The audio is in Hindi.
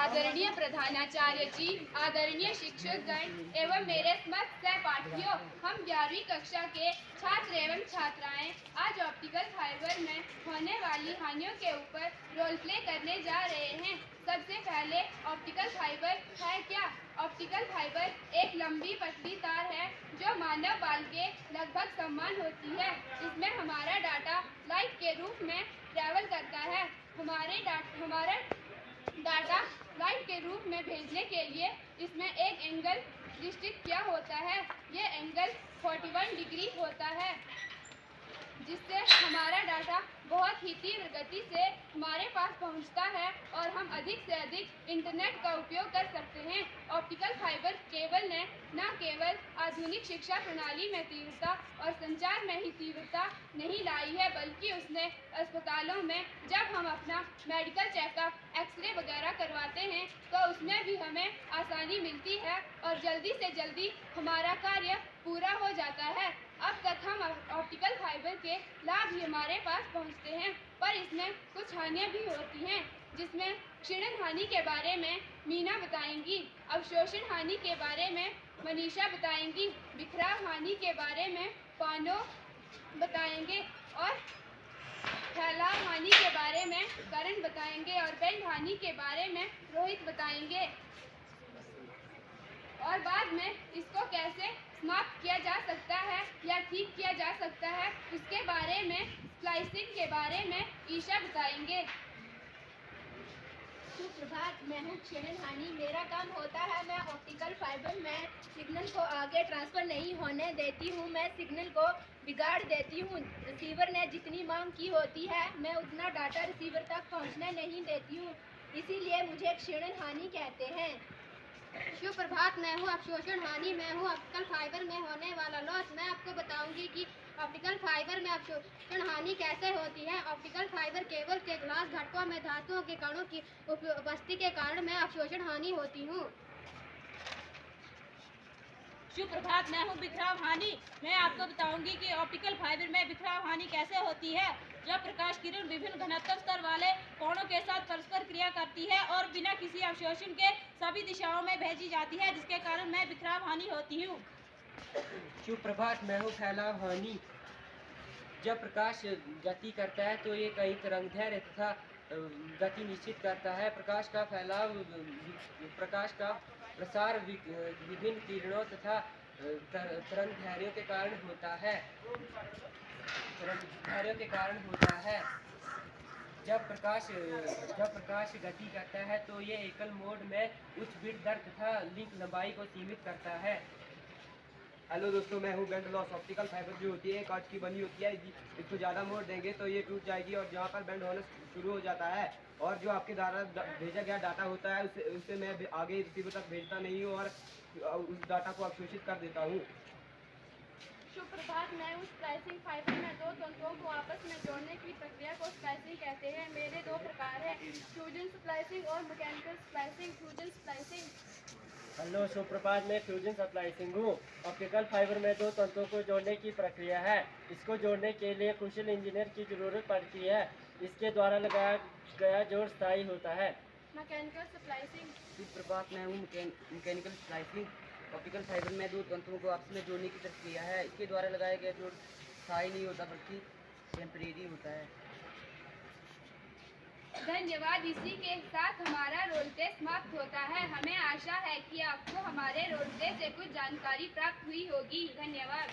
आदरणीय प्रधानाचार्य जी, आदरणीय शिक्षकगण एवं मेरे समस्त सहपाठियों, हम 11वीं कक्षा के छात्र एवं छात्राएं आज ऑप्टिकल फाइबर में होने वाली हानियों के ऊपर रोल प्ले करने जा रहे हैं। सबसे पहले ऑप्टिकल फाइबर है क्या? ऑप्टिकल फाइबर एक लंबी पतली तार है जो मानव बाल के लगभग समान होती है। इसमें हमारा डाटा लाइट के रूप में ट्रैवल करता है। हमारा डाटा लाइट के रूप में भेजने के लिए इसमें एक एंगल निश्चित किया होता है। ये एंगल 41 डिग्री होता है, जिससे हमारा डाटा बहुत ही तीव्र गति से हमारे पास पहुंचता है और हम अधिक से अधिक इंटरनेट का उपयोग कर सकते हैं। ऑप्टिकल फाइबर केबल ने न केवल आधुनिक शिक्षा प्रणाली में तीव्रता और संचार में ही तीव्रता नहीं लाई है, बल्कि उसने अस्पतालों में जब हम अपना मेडिकल चेकअप, एक्सरे वगैरह करवाते हैं तो उसमें भी हमें आसानी मिलती है और जल्दी से जल्दी हमारा कार्य पूरा हो जाता है। अब तक हम ऑप्टिकल फाइबर के लाभ ही हमारे पास पहुंचते हैं, पर इसमें कुछ हानियां भी होती हैं, जिसमें क्षीणन हानि के बारे में मीना बताएंगी, अवशोषण हानि के बारे में मनीषा बताएंगी, बिखराव हानि के बारे में पानो बताएंगे और फैलाव हानि के बारे में करण बताएंगे और बेंड हानि के बारे में रोहित बताएंगे। और बाद में इसको कैसे समाप्त किया जा सकता है या ठीक किया जा सकता है, उसके बारे में स्प्लाइसिंग के बारे में ईशा बताएंगे। सुप्रभात, मैं हूँ क्षीणन हानि। मेरा काम होता है, मैं ऑप्टिकल फाइबर में सिग्नल को आगे ट्रांसफ़र नहीं होने देती हूँ। मैं सिग्नल को बिगाड़ देती हूँ। रिसीवर ने जितनी मांग की होती है, मैं उतना डाटा रिसीवर तक पहुँचने नहीं देती हूँ, इसीलिए मुझे क्षीणन हानि कहते हैं। सुप्रभात, मैं हूँ अवशोषण हानि। मैं हूँ ऑप्टिकल फाइबर में होने वाला लॉस। मैं आपको बताऊंगी कि ऑप्टिकल फाइबर में अवशोषण हानि कैसे होती है। ऑप्टिकल फाइबर केबल के ग्लास घटकों में धातुओं के कणों की उपस्थिति के कारण मैं अवशोषण हानि होती हूँ। सुप्रभात, मैं हूँ बिखराव हानि। मैं आपको बताऊंगी कि ऑप्टिकल फाइबर में बिखराव हानि कैसे होती है। जब प्रकाश किरण विभिन्न घनत्व स्तर वाले कोणों के साथ परस्पर क्रिया करती है और बिना किसी अवशोषण के सभी दिशाओं में भेजी जाती है, जिसके कारण मैं बिखराव हानि होती हूँ। सुप्रभात, मैं हूँ फैलाव हानि। जब प्रकाश गति करता है तो ये कई तरंगदैर्घ्य तथा गति निश्चित करता है। प्रकाश का फैलाव, प्रकाश का प्रसार विभिन्न किरणों तथा तरंगदैर्घ्यों के कारण होता है। जब प्रकाश गति करता है तो ये एकल मोड में उच्च बिट दर तथा लिंक लंबाई को सीमित करता है। हेलो दोस्तों, मैं हूँ बेंड लॉस। ऑप्टिकल फाइबर जो होती है कांच की बनी होती है, इसको ज़्यादा मोड़ देंगे तो ये टूट जाएगी और जहाँ पर बेंड होना शुरू हो जाता है और जो आपके द्वारा भेजा गया डाटा होता है उसे मैं आगे रिसीवर तक भेजता नहीं हूँ और उस डाटा को अवशोषित कर देता हूँ। सुप्रभात, मैं हूँ स्प्लाइसिंग। फाइबर में दो तंतुओं को आपस में जोड़ने की प्रक्रिया को स्प्लाइसिंग कहते हैं। मेरे दो प्रकार हैं, फ्यूजन स्प्लाइसिंग और mechanical splicing. Fusion splicing. Hello, सुप्रभात, मैं फ्यूजन स्प्लाइसिंग हूँ। ऑप्टिकल फाइबर में दो तंतुओं को जोड़ने की प्रक्रिया है। इसको जोड़ने के लिए कुशल इंजीनियर की जरूरत पड़ती है। इसके द्वारा लगाया गया जोड़ स्थायी होता है। Mechanical splicing. सुप्रभात, मैं हूँ मैकेनिकल स्प्लाइसिंग। ऑप्टिकल फाइबर में दो तंतुओं को आपस में जोड़ने की प्रक्रिया है। इसके द्वारा लगाया गया जोड़ स्थायी नहीं होता बल्कि टेम्परेरी होता है। धन्यवाद। इसी के साथ हमारा रोल प्ले समाप्त होता है। हमें आशा है कि आपको हमारे रोल प्ले से कुछ जानकारी प्राप्त हुई होगी। धन्यवाद।